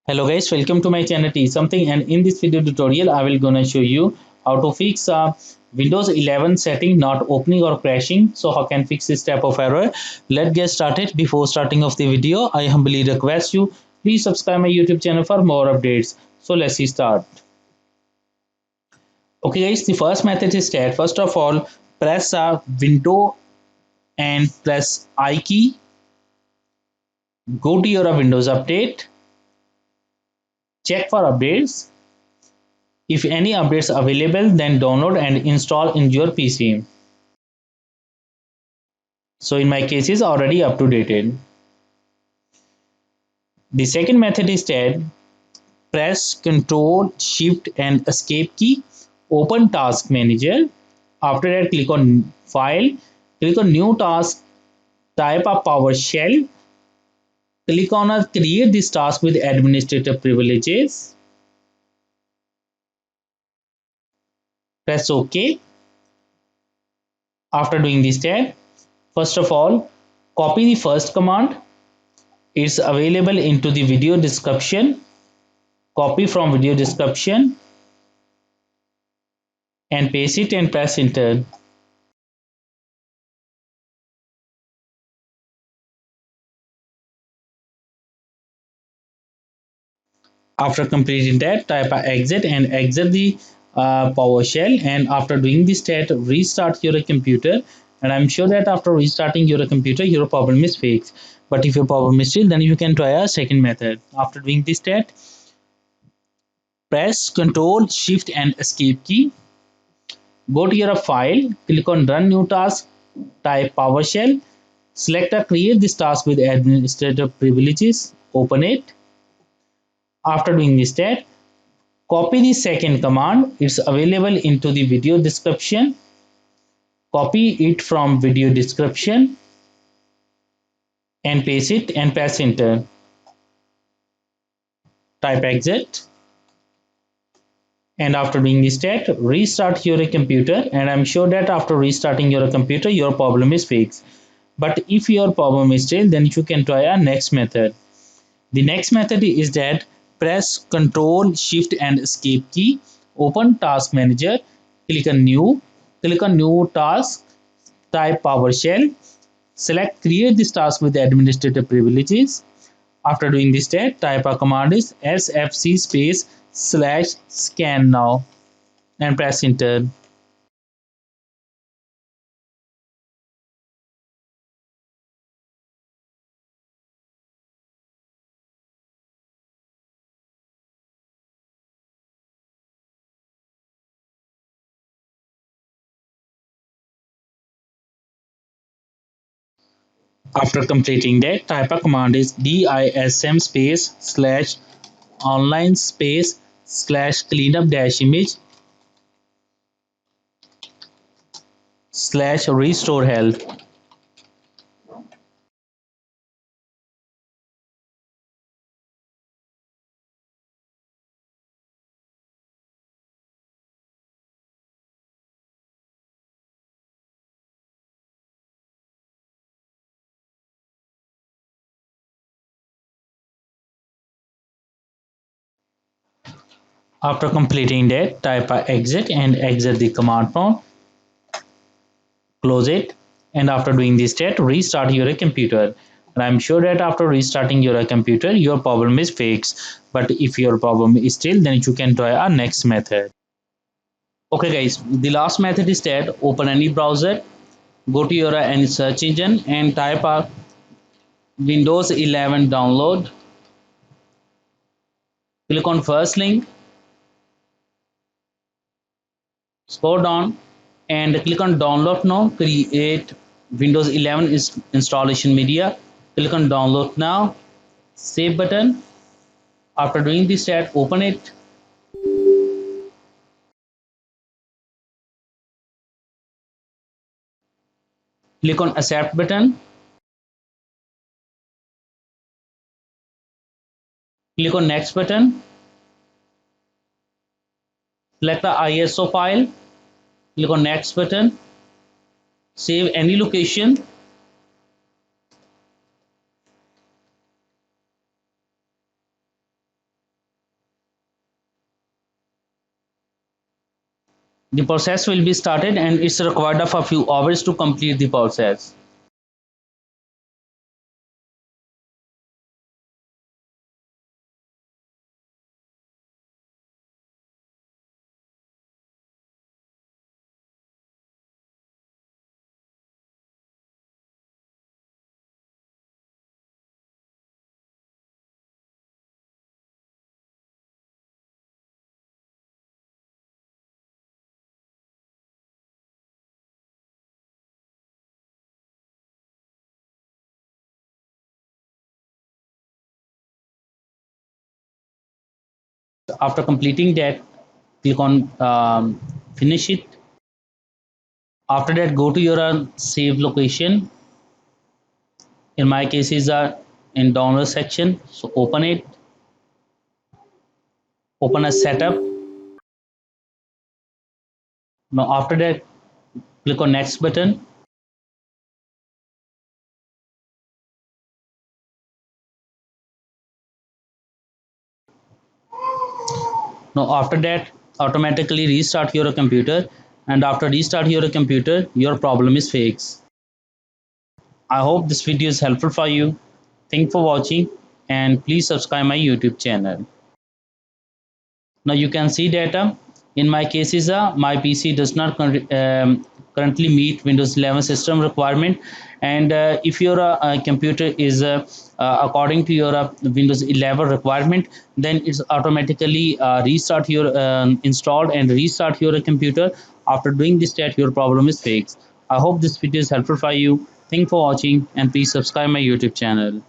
Hello guys, welcome to my channel T Something, and in this video tutorial I will gonna show you how to fix Windows 11 setting not opening or crashing. So how can fix this type of error? Let's get started. Before starting of the video, I humbly request you please subscribe my YouTube channel for more updates. So let's start. Okay guys, the first method is that first of all press window and press I key. Go to your Windows update. Check for updates. If any updates available, then download and install in your PC. So in my case is already up to date. The second method is that press Ctrl, Shift and Escape key. Open Task Manager. After that, click on File. Click on New Task. Type a PowerShell. Click on Create this task with administrative privileges. Press OK. After doing this step, first of all, copy the first command. It's available into the video description. Copy from video description and paste it and press enter. After completing that, type exit and exit the PowerShell, and after doing this step, restart your computer, and I'm sure that after restarting your computer your problem is fixed. But if your problem is still, then you can try a second method. After doing this step, press Ctrl, Shift and Escape key. Go to your file, click on Run New Task, type PowerShell, select a Create this task with administrative privileges, open it. After doing this step, copy the second command. It's available into the video description. Copy it from video description and paste it and press enter. Type exit. And after doing this step, restart your computer, and I'm sure that after restarting your computer your problem is fixed. But if your problem is still, then you can try a next method. The next method is that press Ctrl, Shift and Escape key. Open Task Manager. Click on New Task. Type PowerShell. Select Create this task with administrative privileges. After doing this step, type a command is sfc /scan now and press enter. After completing that, type a command is dism /online /cleanup-image /restore health. After completing that, type a exit and exit the command prompt. Close it, and after doing this step, restart your computer. And I'm sure that after restarting your computer your problem is fixed. But if your problem is still, then you can try our next method. Okay guys, the last method is that open any browser, go to your any search engine and type a Windows 11 download. Click on first link, scroll down and click on download now. Create Windows 11 installation media. Click on download now. Save button. After doing this step, open it. Click on accept button. Click on next button. Select the ISO file. Click on next button. Save any location. The process will be started and it's required of a few hours to complete the process. After completing that, click on finish it. After that, go to your save location. In my case, is in download section. So open it. Open a setup. Now after that, click on next button. Now after that, automatically restart your computer. And after restart your computer, your problem is fixed. I hope this video is helpful for you. Thanks for watching and please subscribe my YouTube channel. Now you can see that in my cases, my PC does not currently meet Windows 11 system requirement. And if your computer is according to your Windows 11 requirement, then it's automatically restart your installed and restart your computer. After doing this, that your problem is fixed. I hope this video is helpful for you. Thanks for watching and please subscribe my YouTube channel.